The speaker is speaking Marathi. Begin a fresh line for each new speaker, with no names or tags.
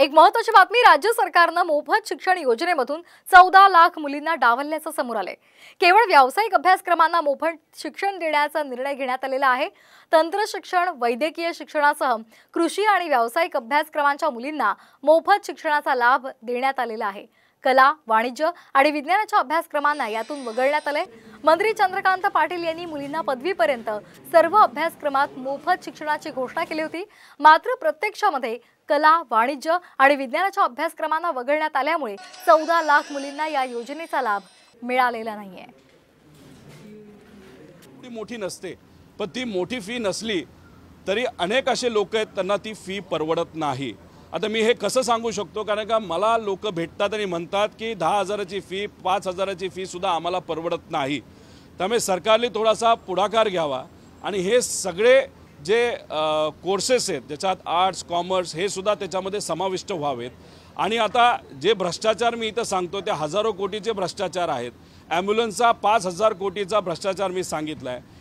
एक महत्त्वाची बातमी, राज्य सरकारनं मोफत शिक्षण योजनेमधून 14 लाख मुलींना डावलल्याचं समोर आलंय। केवळ व्यावसायिक अभ्यासक्रमांना मोफत शिक्षण देण्याचा निर्णय घेण्यात आलेला आहे। तंत्र शिक्षण, वैद्यकीय शिक्षणासह कृषी आणि व्यावसायिक अभ्यासक्रमांच्या मुलींना मोफत शिक्षणाचा लाभ देण्यात आलेला आहे। कला, वाणिज्य आणि विज्ञानाच्या अभ्यासक्रमांना यातून वगळण्यात आले। मंत्री चंद्रकांत पाटील यांनी मुलींना पदवीपर्यंत सर्व अभ्यासक्रमात मोफत शिक्षणाची घोषणा केली होती। मात्र प्रत्यक्षामध्ये कला, वाणिज्य आणि विज्ञानाच्या अभ्यासक्रमांना वगळण्यात आल्यामुळे 14 लाख मुलींना या योजनेचा लाभ मिळालेला नाहीये।
ती मोठी नसते, पण ती मोठी फी नसली तरी अनेक असे लोक आहेत त्यांना ती फी परवडत नाही। आता मी हे कसं सांगू शकतो, कारण का मला लोक भेटतात आणि म्हणतात की 10,000ची फी, 5,000ची फी सुद्धा आम्हाला परवडत नाही। त्यामुळे सरकारने थोडासा पुढाकार घ्यावा आणि हे सगळे जे कोर्सेस आहेत ज्याच्यात आर्ट्स, कॉमर्स हे सुद्धा त्याच्यामध्ये समाविष्ट व्हावेत। आणि आता जे भ्रष्टाचार मी इथं सांगतो ते हजारो कोटीचे भ्रष्टाचार आहेत। ॲम्ब्युलन्सचा 5,000 कोटीचा भ्रष्टाचार मी सांगितला आहे।